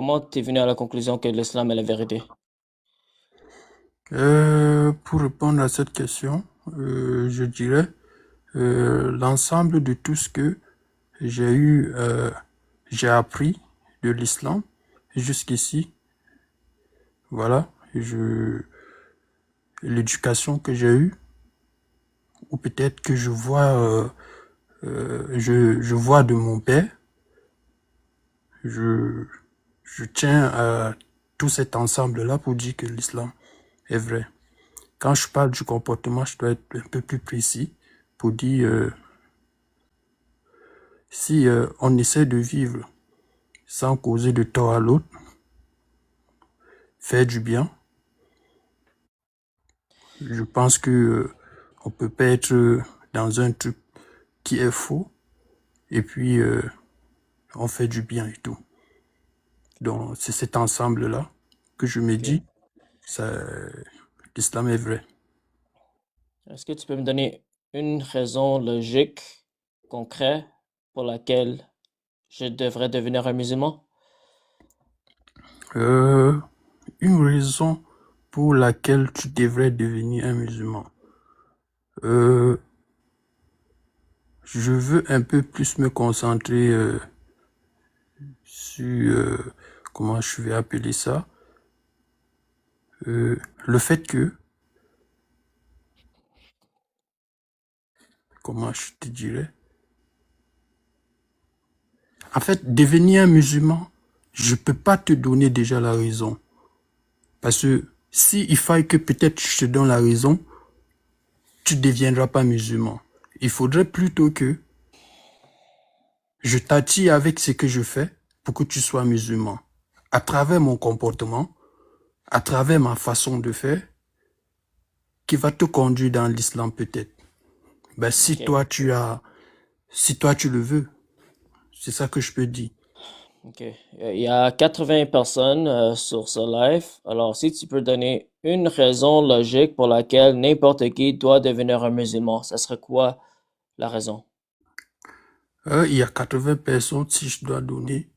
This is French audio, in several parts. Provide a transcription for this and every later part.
Comment tu es venu à la conclusion que l'islam est la vérité? Pour répondre à cette question, je dirais l'ensemble de tout ce que j'ai eu, j'ai appris de l'islam jusqu'ici. Voilà, l'éducation que j'ai eue, ou peut-être que je vois, je vois de mon père. Je, je tiens à tout cet ensemble-là pour dire que l'islam est vrai. Quand je parle du comportement, je dois être un peu plus précis pour dire si on essaie de vivre sans causer de tort à l'autre, faire du bien, je pense que on peut pas être dans un truc qui est faux et puis on fait du bien et tout. Donc c'est cet ensemble-là que je me Ok. dis, ça, l'islam est vrai. Est-ce que tu peux me donner une raison logique, concrète, pour laquelle je devrais devenir un musulman? Euh, une raison pour laquelle tu devrais devenir un musulman. Euh, je veux un peu plus me concentrer sur, comment je vais appeler ça, le fait que, comment je te dirais, en fait, devenir un musulman, je peux pas te donner déjà la raison. Parce que si il faille que peut-être je te donne la raison, tu ne deviendras pas musulman. Il faudrait plutôt que je t'attire avec ce que je fais pour que tu sois musulman. À travers mon comportement, à travers ma façon de faire, qui va te conduire dans l'islam peut-être. Ben, Ok. si toi tu le veux, c'est ça que je peux dire. Ok. Il y a 80 personnes sur ce live. Alors, si tu peux donner une raison logique pour laquelle n'importe qui doit devenir un musulman, ça serait quoi la raison? Il y a 80 personnes, si je dois donner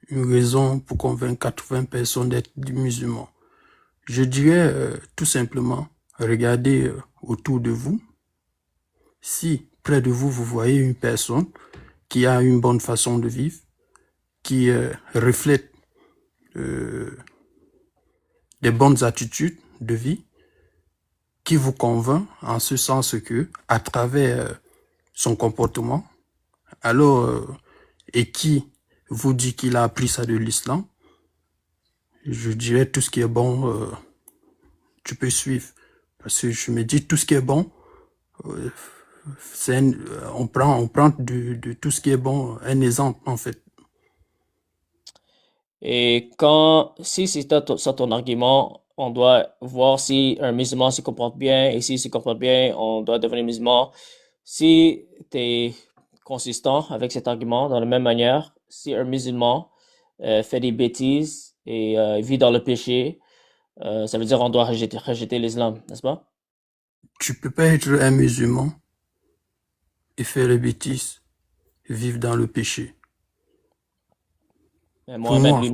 une raison pour convaincre 80 personnes d'être des musulmans. Je dirais tout simplement, regardez autour de vous. Si près de vous, vous voyez une personne qui a une bonne façon de vivre, qui reflète euh, des bonnes attitudes de vie, qui vous convainc en ce sens que, à travers son comportement, alors, et qui vous dit qu'il a appris ça de l'islam, je dirais tout ce qui est bon, tu peux suivre. Parce que je me dis tout ce qui est bon, euh, on prend de tout ce qui est bon un exemple en fait. Et quand, si c'est ça ton argument, on doit voir si un musulman se comporte bien, et s'il se comporte bien, on doit devenir musulman. Si tu es consistant avec cet argument, dans la même manière, si un musulman fait des bêtises et vit dans le péché, ça veut dire on doit rejeter l'islam, n'est-ce pas? Tu peux pas être un musulman et faire les bêtises, vivre dans le péché. Mais Pour moi,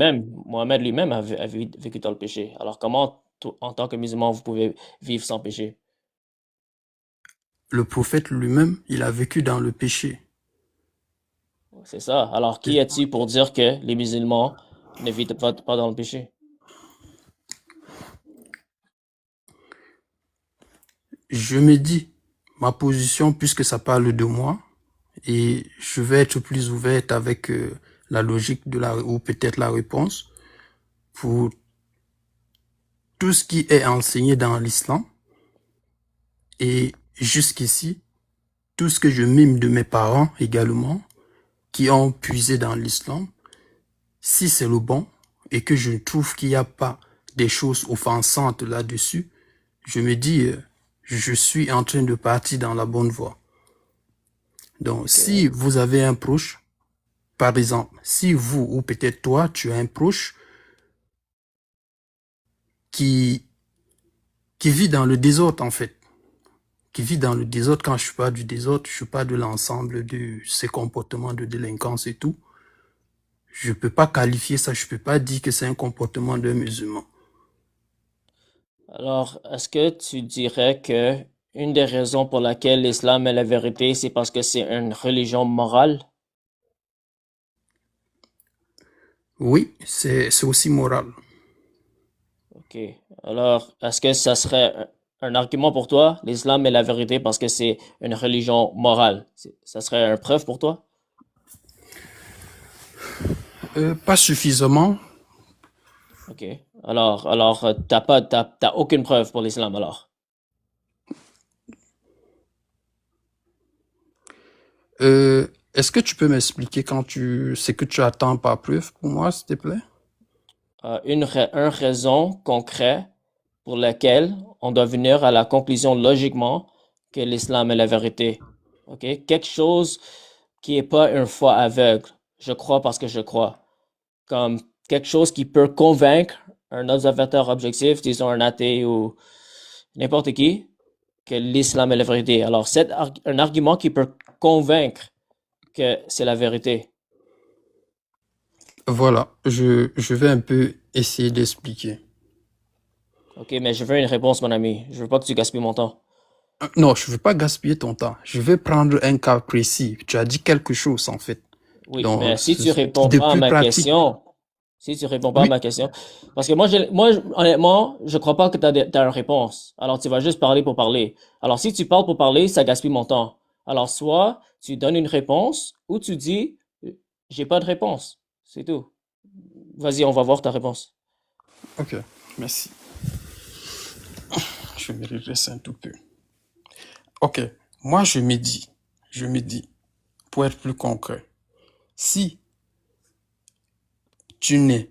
Mohamed lui-même a vécu dans le péché. Alors comment, en tant que musulman, vous pouvez vivre sans péché? le prophète lui-même, il a vécu dans le péché. C'est ça. Alors, qui es-tu pour dire que les musulmans ne vivent pas dans le péché? Je me dis, ma position, puisque ça parle de moi, et je vais être plus ouverte avec la logique de la, ou peut-être la réponse, pour tout ce qui est enseigné dans l'islam, et jusqu'ici, tout ce que je mime de mes parents également, qui ont puisé dans l'islam, si c'est le bon, et que je trouve qu'il n'y a pas des choses offensantes là-dessus, je me dis, je suis en train de partir dans la bonne voie. Donc, Ok. si vous avez un proche, par exemple, si vous ou peut-être toi, tu as un proche qui, qui vit dans le désordre, en fait, qui vit dans le désordre, quand je parle du désordre, je parle de l'ensemble de ses comportements de délinquance et tout, Je peux pas qualifier ça, je peux pas dire que c'est un comportement d'un musulman. Alors, est-ce que tu dirais que une des raisons pour laquelle l'islam est la vérité, c'est parce que c'est une religion morale? Oui, c'est aussi moral. Ok. Alors, est-ce que ça serait un argument pour toi? L'islam est la vérité parce que c'est une religion morale. Ça serait une preuve pour toi? Pas suffisamment. Ok. Alors, t'as aucune preuve pour l'islam alors. Est-ce que tu peux m'expliquer ce que tu attends par preuve pour moi, s'il te plaît? Une raison concrète pour laquelle on doit venir à la conclusion logiquement que l'islam est la vérité. Ok? Quelque chose qui est pas une foi aveugle. Je crois parce que je crois. Comme quelque chose qui peut convaincre un observateur objectif, disons un athée ou n'importe qui, que l'islam est la vérité. Alors, c'est un argument qui peut convaincre que c'est la vérité. Voilà, je vais un peu essayer d'expliquer. Ok, mais je veux une réponse, mon ami. Je veux pas que tu gaspilles mon temps. Non, je ne veux pas gaspiller ton temps. Je vais prendre un cas précis. Tu as dit quelque chose, en fait. Oui, mais Donc, si tu réponds de pas à plus ma pratique. question, si tu réponds pas à Oui, ma question, parce que honnêtement, je crois pas que t'as une réponse. Alors, tu vas juste parler pour parler. Alors, si tu parles pour parler, ça gaspille mon temps. Alors, soit tu donnes une réponse, ou tu dis, j'ai pas de réponse. C'est tout. Vas-y, on va voir ta réponse. ok, merci. Je vais me redresser un tout peu. Ok, moi je me dis, pour être plus concret, si tu nais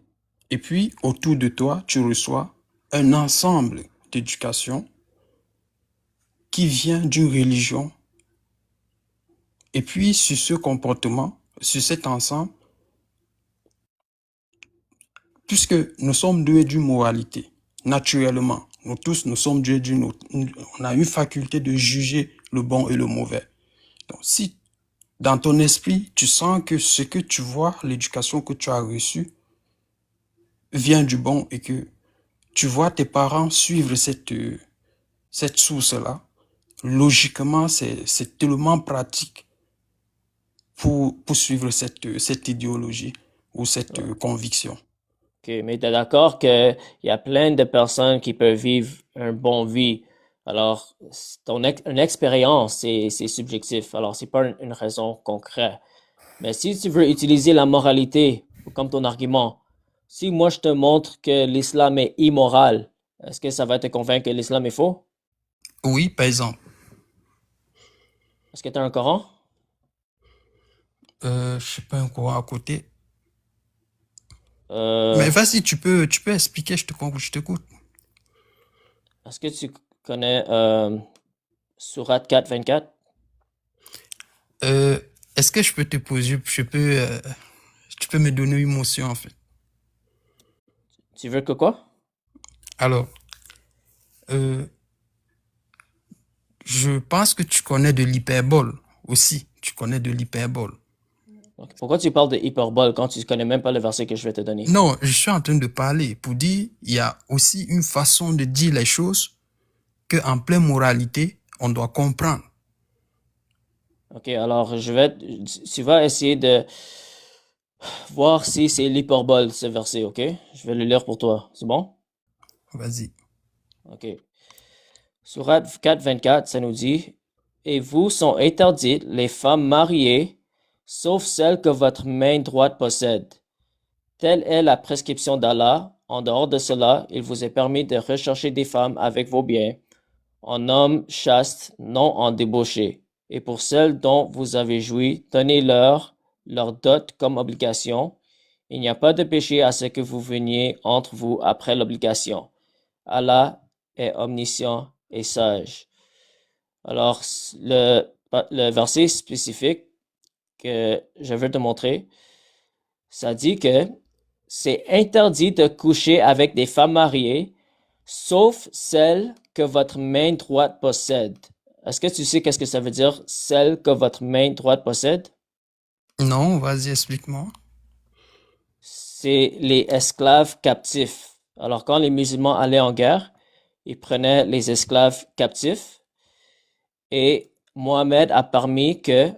et puis autour de toi, tu reçois un ensemble d'éducation qui vient d'une religion et puis sur ce comportement, sur cet ensemble, puisque nous sommes doués d'une moralité, naturellement, nous tous, nous sommes doués on a une faculté de juger le bon et le mauvais. Donc, si dans ton esprit, tu sens que ce que tu vois, l'éducation que tu as reçue, vient du bon et que tu vois tes parents suivre cette source-là, logiquement, c'est tellement pratique pour suivre cette idéologie ou cette conviction. Ok, mais t'es d'accord qu'il y a plein de personnes qui peuvent vivre une bonne vie. Alors, une expérience, c'est subjectif. Alors, c'est pas une raison concrète. Mais si tu veux utiliser la moralité comme ton argument, si moi je te montre que l'islam est immoral, est-ce que ça va te convaincre que l'islam est faux? Oui, par exemple, Est-ce que tu as un Coran? je sais pas encore à côté. Euh, Mais vas-y, tu peux expliquer, je t'écoute. est-ce que tu connais Sourate 4:24? Euh, Est-ce que je peux te poser, tu peux me donner une motion en fait. Tu veux que quoi? Alors, euh, je pense que tu connais de l'hyperbole aussi. Tu connais de l'hyperbole. Donc, pourquoi tu parles de hyperbole quand tu connais même pas le verset que je vais te donner? Non, je suis en train de parler pour dire, il y a aussi une façon de dire les choses que en pleine moralité, on doit comprendre. Ok, alors tu vas essayer de voir si c'est l'hyperbole ce verset, ok? Je vais le lire pour toi. C'est bon? Vas-y. Ok. Sourate 4:24, ça nous dit, et vous sont interdites les femmes mariées, sauf celles que votre main droite possède. Telle est la prescription d'Allah. En dehors de cela, il vous est permis de rechercher des femmes avec vos biens, en hommes chastes, non en débauchés. Et pour celles dont vous avez joui, donnez-leur leur dot comme obligation. Il n'y a pas de péché à ce que vous veniez entre vous après l'obligation. Allah est omniscient et sage. Alors, le verset spécifique que je veux te montrer, ça dit que c'est interdit de coucher avec des femmes mariées, sauf celles que votre main droite possède. Est-ce que tu sais qu'est-ce que ça veut dire, celles que votre main droite possède? Non, vas-y, explique-moi. c'est les esclaves captifs. Alors, quand les musulmans allaient en guerre, ils prenaient les esclaves captifs et Mohammed a permis que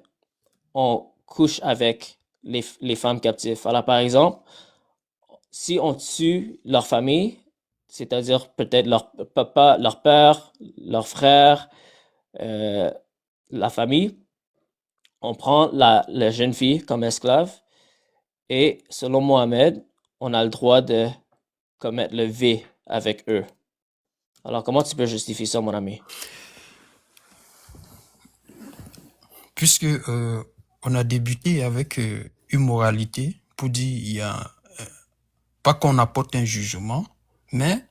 on couche avec les femmes captives. Alors, par exemple, si on tue leur famille, c'est-à-dire peut-être leur papa, leur père, leur frère, euh, la famille, on prend la jeune fille comme esclave et selon Mohammed, on a le droit de commettre le V avec eux. Alors, comment tu peux justifier ça, mon ami? Puisque on a débuté avec une moralité pour dire il y a pas qu'on apporte un jugement, mais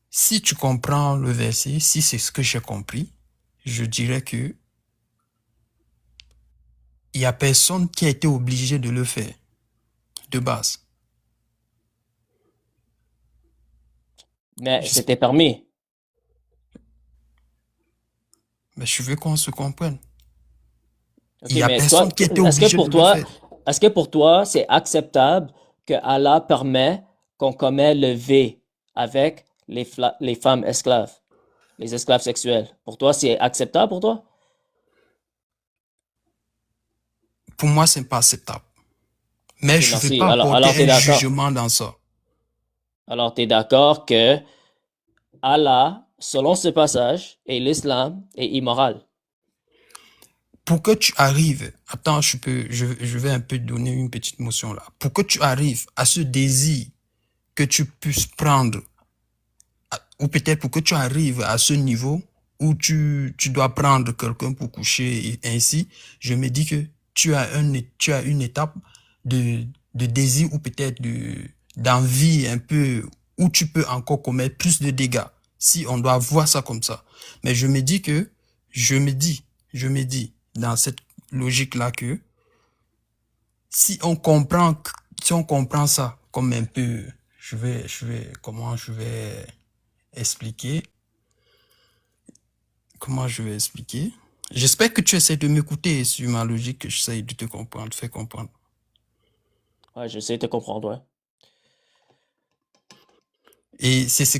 si tu comprends le verset, si c'est ce que j'ai compris, je dirais que il y a personne qui a été obligé de le faire de base. Mais Je, c'était permis. mais je veux qu'on se comprenne. OK, Il y a mais toi, personne qui a été est-ce que obligé de pour le toi, faire. est-ce que pour toi, c'est acceptable que Allah permet qu'on commette le V avec les femmes esclaves, les esclaves sexuels? Pour toi, c'est acceptable pour toi? Pour moi, c'est pas acceptable. Mais OK, je ne vais merci. pas Alors apporter t'es un d'accord. jugement dans ça. Alors, t'es d'accord que Allah, selon ce passage, et l'islam est immoral. Pour que tu arrives, attends, je vais un peu donner une petite motion là. Pour que tu arrives à ce désir que tu puisses prendre, ou peut-être pour que tu arrives à ce niveau où tu dois prendre quelqu'un pour coucher et ainsi, je me dis que tu as une étape de désir ou peut-être d'envie un peu où tu peux encore commettre plus de dégâts si on doit voir ça comme ça. Mais je me dis que, je me dis dans cette logique-là que si on comprend ça comme un peu, comment expliquer, comment je vais expliquer. J'espère que tu essaies de m'écouter sur ma logique, que j'essaie de te comprendre, de faire comprendre. Ouais, j'essaie de te comprendre, ouais. Et c'est ce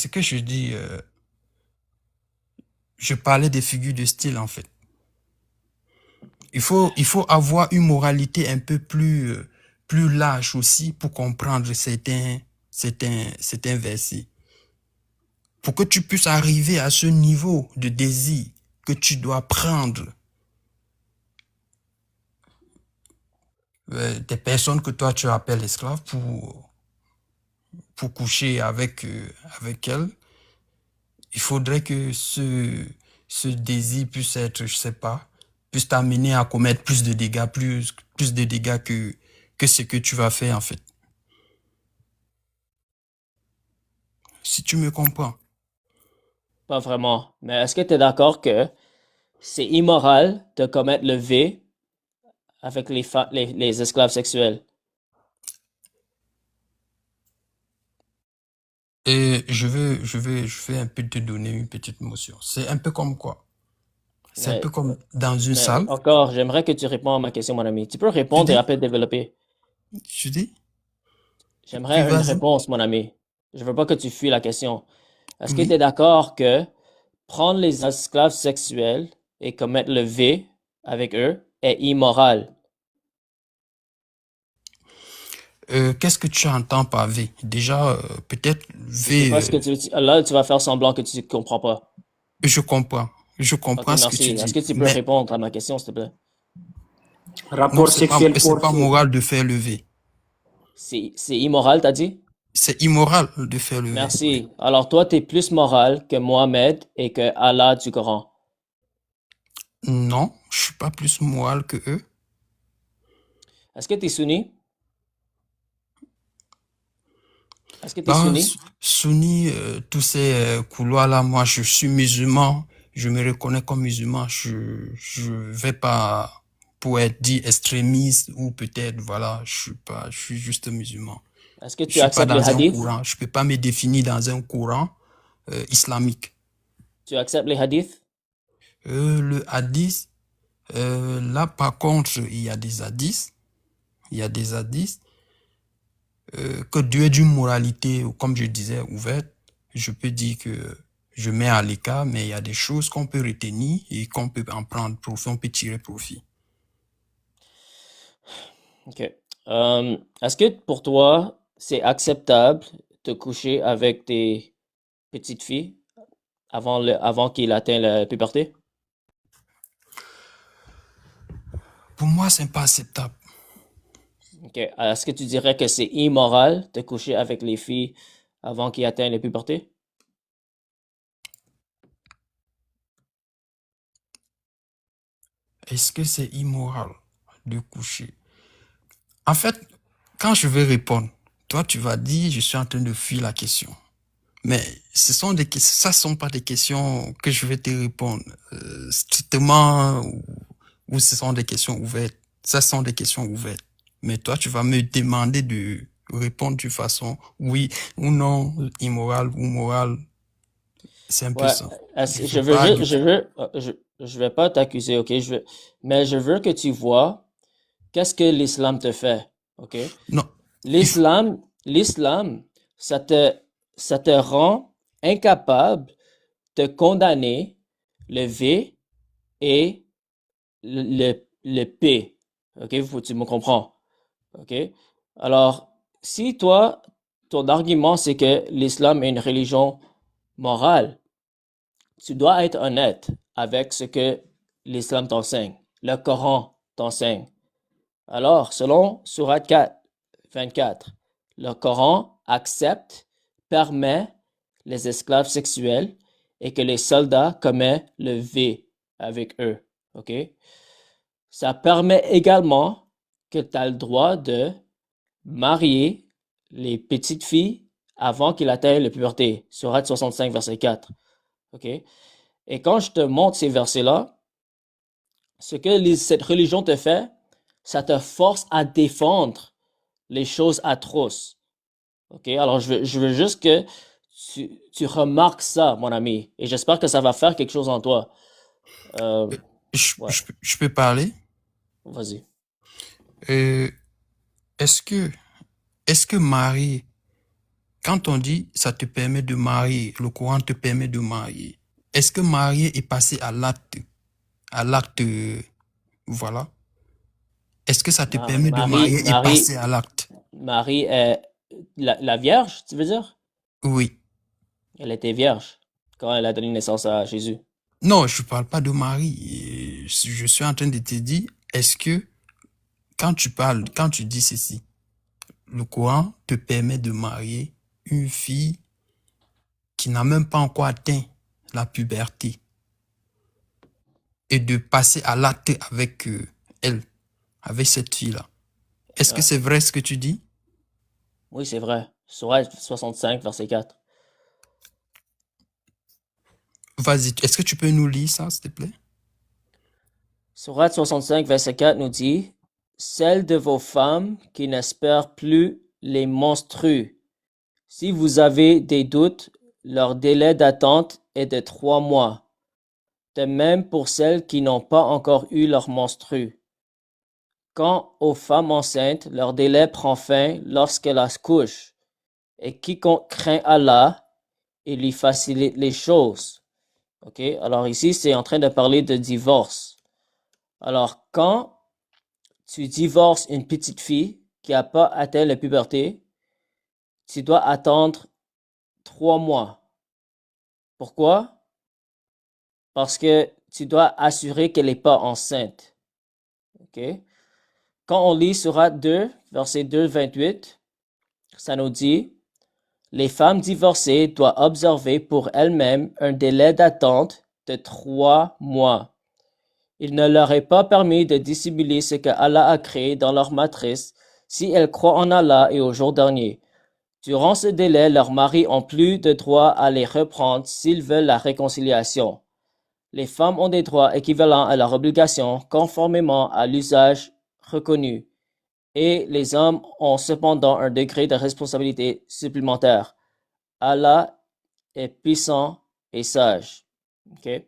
que je dis, je parlais des figures de style, en fait. Il faut avoir une moralité un peu plus large aussi pour comprendre certains versets. Pour que tu puisses arriver à ce niveau de désir que tu dois prendre des personnes que toi tu appelles esclaves pour coucher avec elles, il faudrait que ce désir puisse être, je sais pas, puisse t'amener à commettre plus de dégâts, plus de dégâts que ce que tu vas faire en fait. Si tu me comprends. Pas vraiment. Mais est-ce que tu es d'accord que c'est immoral de commettre le V avec les esclaves sexuels? Et je vais un peu te donner une petite notion. C'est un peu comme quoi? C'est un peu Mais, comme dans une mais salle. encore, j'aimerais que tu réponds à ma question, mon ami. Tu peux Tu répondre et dis? après développer. Tu dis? Puis J'aimerais une vas-y. réponse, mon ami. Je veux pas que tu fuis la question. Est-ce que tu es Oui. d'accord que prendre les esclaves sexuels et commettre le V avec eux est immoral? Qu'est-ce que tu entends par V? Déjà, peut-être Je sais V, pas ce que tu... Là, tu vas faire semblant que tu comprends pas. je comprends. Je Ok, comprends ce que merci. tu Est-ce dis. que tu peux Mais répondre à ma question, s'il te plaît? non, Rapport sexuel c'est pas forcé. moral de faire le V. C'est immoral, t'as dit? C'est immoral de faire le V. Oui. Merci. Alors toi, t'es plus moral que Mohammed et que Allah du Coran. Non, je suis pas plus moral que eux. Est-ce que t'es sunni? Est-ce que t'es Bah, sunni? Sunni, tous ces couloirs-là, moi, je suis musulman. Je me reconnais comme musulman. Je vais pas pour être dit extrémiste ou peut-être, voilà, je suis juste musulman. Est-ce que Je tu suis pas acceptes les dans un hadiths? courant. Je peux pas me définir dans un courant islamique. Tu acceptes les hadiths? Le hadith, là, par contre, il y a des hadiths. Il y a des hadiths. que Dieu est d'une moralité, comme je disais, ouverte, je peux dire que je mets à l'écart, mais il y a des choses qu'on peut retenir et qu'on peut en prendre profit, on peut tirer profit. OK. Est-ce que pour toi, c'est acceptable de coucher avec des petites filles avant qu'il atteigne la puberté? Pour moi, c'est pas acceptable. OK. Est-ce que tu dirais que c'est immoral de coucher avec les filles avant qu'ils atteignent la puberté? Est-ce que c'est immoral de coucher? En fait, quand je vais répondre, toi, tu vas dire, je suis en train de fuir la question. Mais ça sont pas des questions que je vais te répondre strictement ou ce sont des questions ouvertes. Ça sont des questions ouvertes. Mais toi, tu vas me demander de répondre d'une façon oui ou non, immoral ou moral. C'est un peu Ouais. ça. Je Je veux veux pas juste, argumenter. je vais pas t'accuser, OK? Mais je veux que tu vois qu'est-ce que l'islam te fait, OK? Non, il faut, L'islam, ça te, ça te rend incapable de condamner le V et le P. OK? Tu me comprends? OK? Alors, si toi, ton argument, c'est que l'islam est une religion morale, tu dois être honnête avec ce que l'islam t'enseigne, le Coran t'enseigne. Alors, selon Surat 4, 24, le Coran accepte, permet les esclaves sexuels et que les soldats commettent le V avec eux. OK? Ça permet également que tu as le droit de marier les petites filles avant qu'ils atteignent la puberté. Surat 65, verset 4. OK? Et quand je te montre ces versets-là, ce que cette religion te fait, ça te force à défendre les choses atroces. OK? Alors, je veux juste que tu remarques ça, mon ami. Et j'espère que ça va faire quelque chose en toi. Euh, ouais, je peux parler. vas-y. Euh, est-ce que, est-ce que marier, quand on dit ça te permet de marier, le Coran te permet de marier, est-ce que marier est passé à l'acte, voilà? Est-ce que ça te permet de marier et passer à l'acte? Marie est la Vierge, tu veux dire? Oui. Elle était vierge quand elle a donné naissance à Jésus. Non, je parle pas de Marie. Je suis en train de te dire, est-ce que quand tu parles, quand tu dis ceci, le Coran te permet de marier une fille qui n'a même pas encore atteint la puberté et de passer à l'acte avec elle, avec cette fille-là. Est-ce que Ouais. c'est vrai ce que tu dis? Oui, c'est vrai. Sourate 65, verset 4. Vas-y, est-ce que tu peux nous lire ça, s'il te plaît? Sourate 65, verset 4 nous dit, celles de vos femmes qui n'espèrent plus les menstrues. Si vous avez des doutes, leur délai d'attente est de 3 mois. De même pour celles qui n'ont pas encore eu leur menstrue. Quant aux femmes enceintes, leur délai prend fin lorsqu'elles accouchent. Et quiconque craint Allah, il lui facilite les choses. OK? Alors ici, c'est en train de parler de divorce. Alors, quand tu divorces une petite fille qui n'a pas atteint la puberté, tu dois attendre 3 mois. Pourquoi? Parce que tu dois assurer qu'elle n'est pas enceinte. OK? Quand on lit Surat 2, verset 2, 28, ça nous dit, les femmes divorcées doivent observer pour elles-mêmes un délai d'attente de 3 mois. Il ne leur est pas permis de dissimuler ce que Allah a créé dans leur matrice si elles croient en Allah et au jour dernier. Durant ce délai, leurs maris ont plus de droit à les reprendre s'ils veulent la réconciliation. Les femmes ont des droits équivalents à leurs obligations conformément à l'usage reconnu, et les hommes ont cependant un degré de responsabilité supplémentaire. Allah est puissant et sage. OK?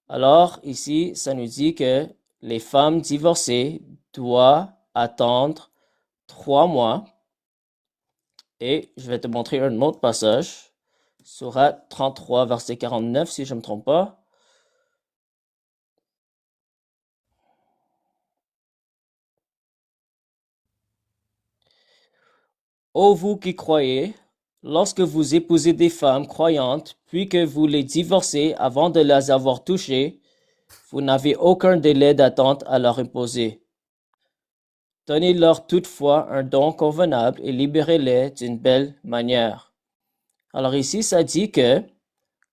Alors, ici, ça nous dit que les femmes divorcées doivent attendre 3 mois Et je vais te montrer un autre passage. Sourate 33, verset 49, si je ne me trompe pas. Ô vous qui croyez, lorsque vous épousez des femmes croyantes, puis que vous les divorcez avant de les avoir touchées, vous n'avez aucun délai d'attente à leur imposer. Donnez-leur toutefois un don convenable et libérez-les d'une belle manière. Alors ici, ça dit que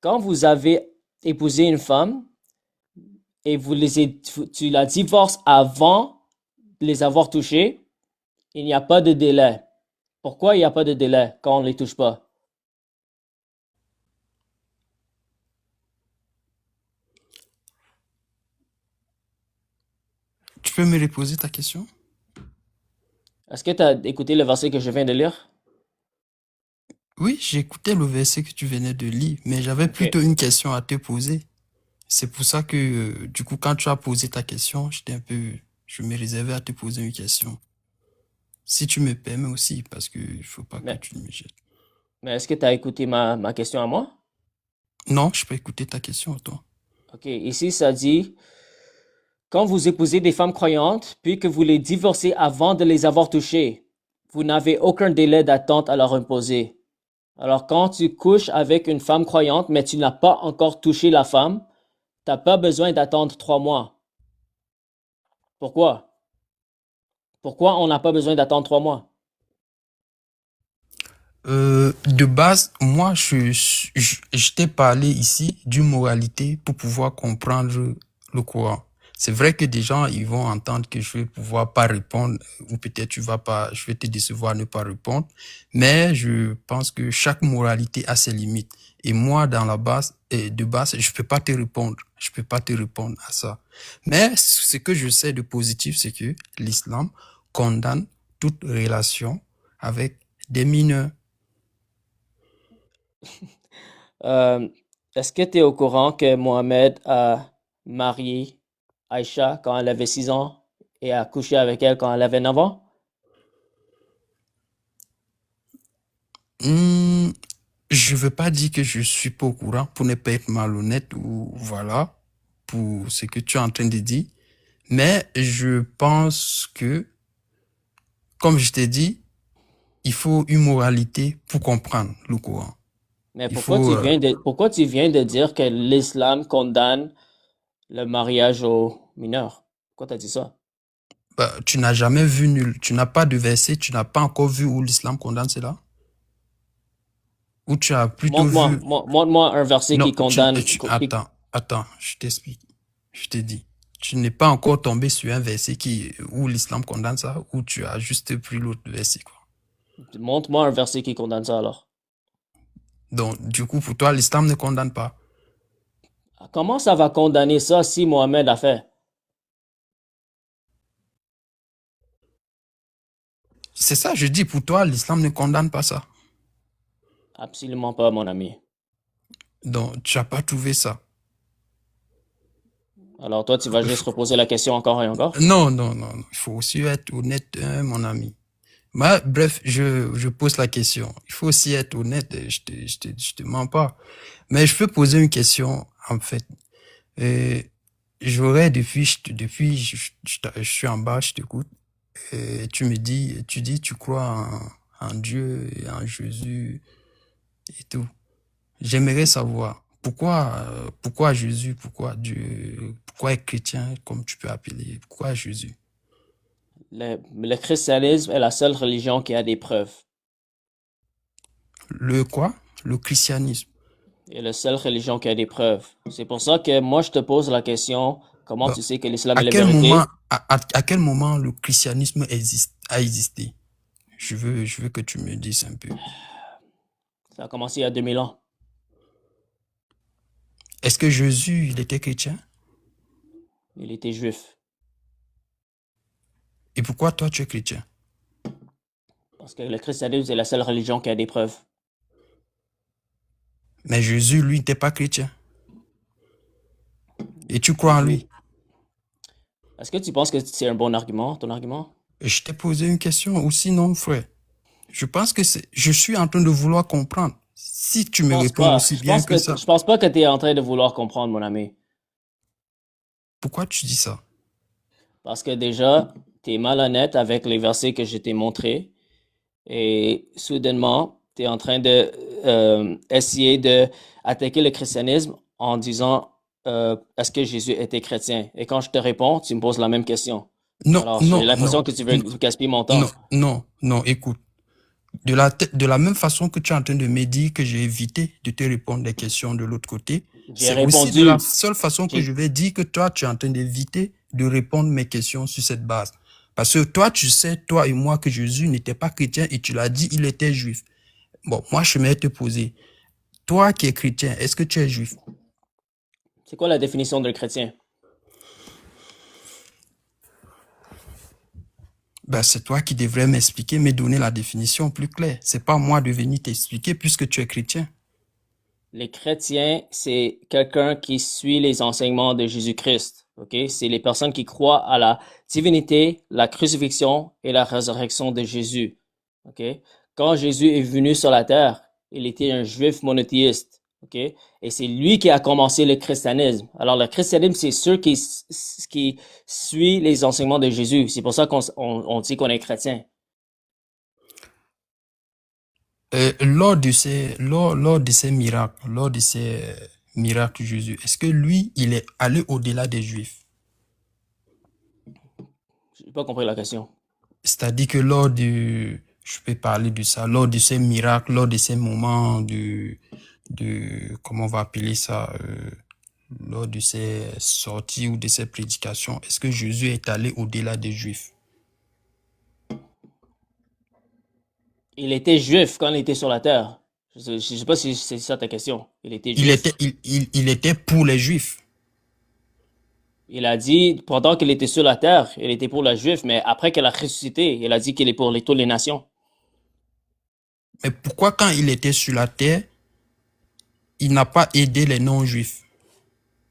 quand vous avez épousé une femme et tu la divorces avant de les avoir touchées, il n'y a pas de délai. Pourquoi il n'y a pas de délai quand on ne les touche pas? Tu peux me reposer ta question? Est-ce que tu as écouté le verset que je viens de lire? Oui, j'écoutais le verset que tu venais de lire, mais j'avais Ok. plutôt une question à te poser. C'est pour ça que, du coup, quand tu as posé ta question, je me réservais à te poser une question. Si tu me permets aussi, parce que il faut pas que Mais, tu me jettes. mais est-ce que tu as écouté ma question à moi? Non, je peux écouter ta question, toi. Ok, ici ça dit, quand vous épousez des femmes croyantes, puis que vous les divorcez avant de les avoir touchées, vous n'avez aucun délai d'attente à leur imposer. Alors quand tu couches avec une femme croyante, mais tu n'as pas encore touché la femme, t'as pas besoin d'attendre 3 mois. Pourquoi? Pourquoi on n'a pas besoin d'attendre 3 mois? De base, moi, je t'ai parlé ici d'une moralité pour pouvoir comprendre le Coran. C'est vrai que des gens, ils vont entendre que je vais pouvoir pas répondre, ou peut-être je vais te décevoir ne pas répondre. Mais je pense que chaque moralité a ses limites. Et moi, de base, je peux pas te répondre. Je peux pas te répondre à ça. Mais ce que je sais de positif, c'est que l'islam condamne toute relation avec des mineurs. Euh, Est-ce que tu es au courant que Mohamed a marié Aïcha quand elle avait 6 ans et a couché avec elle quand elle avait 9 ans? Hmm, je veux pas dire que je suis pas au courant pour ne pas être malhonnête ou voilà, pour ce que tu es en train de dire. Mais je pense que, comme je t'ai dit, il faut une moralité pour comprendre le Coran. Mais Il faut, pourquoi tu viens de dire que l'islam condamne le mariage aux mineurs? Pourquoi tu as dit ça? tu n'as jamais vu tu n'as pas de verset, tu n'as pas encore vu où l'islam condamne cela? Ou tu as plutôt vu, Montre-moi un verset non, qui condamne. attends, je t'explique. Je t'ai dit. Tu n'es pas encore tombé sur un verset où l'islam condamne ça, ou tu as juste pris l'autre verset, quoi. Montre-moi un verset qui condamne ça alors. Donc, du coup, pour toi, l'islam ne condamne pas. Comment ça va condamner ça si Mohamed a fait? C'est ça, je dis, pour toi, l'islam ne condamne pas ça. Absolument pas, mon ami. Donc, tu n'as pas trouvé ça. Alors toi, tu vas Il juste faut- reposer la question encore et encore? Non, non, non, non. Il faut aussi être honnête, hein, mon ami. Bref, je pose la question. Il faut aussi être honnête. Je te mens pas. Mais je peux poser une question, en fait. Euh, je suis en bas, je t'écoute. Tu dis, tu crois en Dieu et en Jésus et tout. J'aimerais savoir pourquoi Jésus, pourquoi Dieu, pourquoi être chrétien, comme tu peux appeler, pourquoi Jésus? Le christianisme est la seule religion qui a des preuves. Le quoi? Le christianisme. Et la seule religion qui a des preuves. C'est pour ça que moi, je te pose la question, comment Bah, tu sais que l'islam est la vérité? à quel moment le christianisme a existé? Je veux que tu me dises un peu. Ça a commencé il y a 2000 ans. Est-ce que Jésus, il était chrétien? Il était juif. Et pourquoi toi, tu es chrétien? Parce que le christianisme est la seule religion qui a des preuves. Mais Jésus, lui, n'était pas chrétien. Et tu crois en Jésus. lui? Est-ce que tu penses que c'est un bon argument, ton argument? Et je t'ai posé une question aussi, non, frère? Je pense que je suis en train de vouloir comprendre. Si tu Je me pense réponds pas. aussi bien que ça, Je pense pas que tu es en train de vouloir comprendre, mon ami. pourquoi tu dis ça? Parce que déjà, tu es malhonnête avec les versets que je t'ai montrés. Et soudainement, tu es en train de essayer de attaquer le christianisme en disant est-ce que Jésus était chrétien? Et quand je te réponds, tu me poses la même question. Non, Alors, j'ai non, non, l'impression que tu veux non, gaspiller mon non, temps. non, non, écoute. De la même façon que tu es en train de me dire que j'ai évité de te répondre des questions de l'autre côté, J'ai c'est aussi de la répondu. seule façon que je j'ai- vais dire que toi, tu es en train d'éviter de répondre mes questions sur cette base. Parce que toi, tu sais, toi et moi, que Jésus n'était pas chrétien et tu l'as dit, il était juif. Bon, moi, je vais te poser. Toi qui es chrétien, est-ce que tu es juif? C'est quoi la définition d'un chrétien? Ben, c'est toi qui devrais m'expliquer, me donner la définition plus claire. C'est pas moi de venir t'expliquer puisque tu es chrétien. Les chrétiens, c'est quelqu'un qui suit les enseignements de Jésus-Christ. OK? C'est les personnes qui croient à la divinité, la crucifixion et la résurrection de Jésus. OK? Quand Jésus est venu sur la terre, il était un juif monothéiste. OK? Et c'est lui qui a commencé le christianisme. Alors, le christianisme, c'est ceux qui suivent les enseignements de Jésus. C'est pour ça qu'on dit qu'on est chrétien. Lors de ces miracles, lors de ces miracles de Jésus, est-ce que lui, il est allé au-delà des Juifs? J'ai pas compris la question. C'est-à-dire que je peux parler de ça, lors de ces miracles, lors de ces moments comment on va appeler ça, lors de ces sorties ou de ces prédications, est-ce que Jésus est allé au-delà des Juifs? Il était juif quand il était sur la terre. Je ne sais pas si c'est ça ta question. Il était Il juif. était, il était pour les Juifs. Il a dit, pendant qu'il était sur la terre, il était pour la juif, mais après qu'il a ressuscité, il a dit qu'il est pour toutes les nations. Mais pourquoi quand il était sur la terre, il n'a pas aidé les non-Juifs?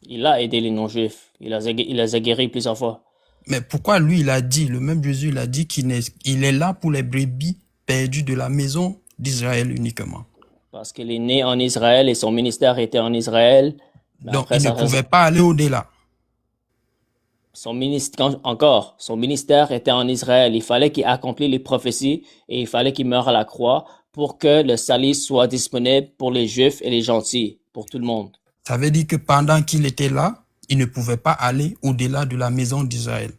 Il a aidé les non-juifs. Il les a guéris plusieurs fois. Mais pourquoi lui, il a dit, le même Jésus, il a dit il est là pour les brebis perdues de la maison d'Israël uniquement. Parce qu'il est né en Israël et son ministère était en Israël. Mais Donc, après il ne pouvait pas aller au-delà. son ministère était en Israël. Il fallait qu'il accomplisse les prophéties et il fallait qu'il meure à la croix pour que le salut soit disponible pour les juifs et les gentils, pour tout le monde. Ça veut dire que pendant qu'il était là, il ne pouvait pas aller au-delà de la maison d'Israël.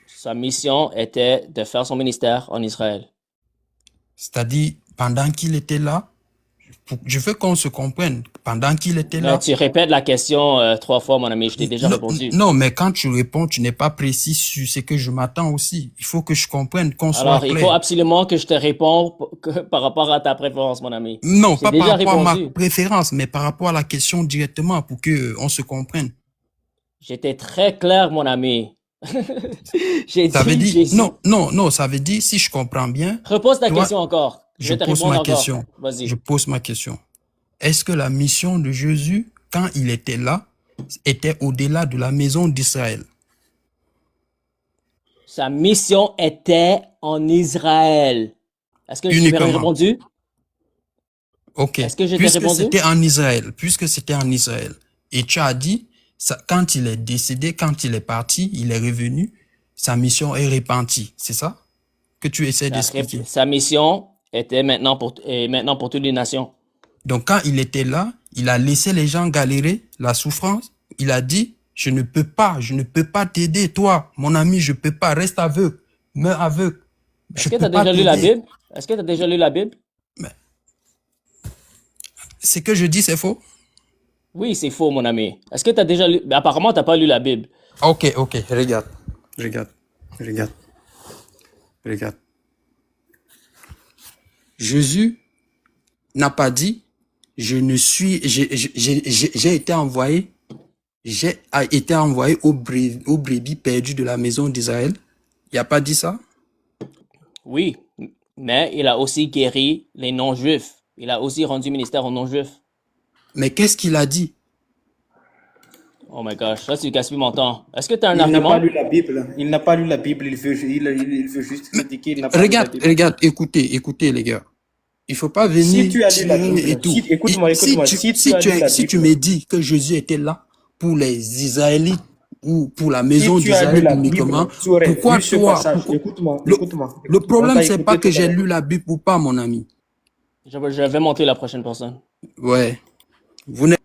Sa mission était de faire son ministère en Israël. C'est-à-dire, pendant qu'il était là, je veux qu'on se comprenne, pendant qu'il était Mais là. tu répètes la question 3 fois, mon ami, je t'ai déjà répondu. Non, mais quand tu réponds, tu n'es pas précis sur ce que je m'attends aussi. Il faut que je comprenne, qu'on soit Alors, clair. il faut absolument que je te réponde par rapport à ta préférence, mon ami. Non, J'ai pas déjà par rapport à ma répondu. préférence, mais par rapport à la question directement pour que on se comprenne. J'étais très clair, mon ami. J'ai Ça veut dit dire, Jésus. non, ça veut dire, si je comprends bien, Repose ta toi, question encore. Je vais te pose répondre ma encore. question. Vas-y. Je pose ma question. Est-ce que la mission de Jésus, quand il était là, était au-delà de la maison d'Israël? Sa mission était en Israël. Est-ce que je t'ai Uniquement. répondu? Ok. Est-ce que je t'ai Puisque répondu? c'était en Israël, et tu as dit, quand il est décédé, quand il est parti, il est revenu, sa mission est repentie. C'est ça que tu essaies d'expliquer? Sa mission était maintenant pour toutes les nations. Donc, quand il était là, il a laissé les gens galérer, la souffrance. Il a dit, je ne peux pas t'aider, toi, mon ami, je peux pas, reste aveugle, meurs aveugle. Est-ce que tu as déjà lu la Bible? Est-ce que tu as déjà lu la Bible? Mais ce que je dis, c'est faux? Oui, c'est faux, mon ami. Est-ce que tu as déjà lu? Apparemment, tu n'as pas lu la Bible. Ok, regarde. Regarde. Jésus n'a pas dit, j'ai été envoyé aux brebis perdues de la maison d'Israël. Il n'a pas dit ça? Oui, mais il a aussi guéri les non-juifs. Il a aussi rendu ministère aux non-juifs. Mais qu'est-ce qu'il a dit? Oh my gosh, là, tu gaspilles mon temps. Est-ce que tu as un Il n'a pas argument? lu la Bible. Il n'a pas lu la Bible. Il veut juste critiquer. Il n'a pas lu la Regarde, Bible. regarde, écoutez, les gars. Il faut pas Si venir tu as lu la tirer et Bible, tout. écoute-moi, écoute-moi. Si tu as lu la Si tu Bible, me dis que Jésus était là pour les Israélites ou pour la si maison tu as lu d'Israël la Bible, uniquement, tu aurais pourquoi vu ce toi, passage. pourquoi- Écoute-moi, le, écoute-moi. le On problème, t'a c'est pas écouté que tout à j'ai l'heure. lu la Bible ou pas, mon ami. Je vais monter la prochaine personne. Ouais. Vous n'êtes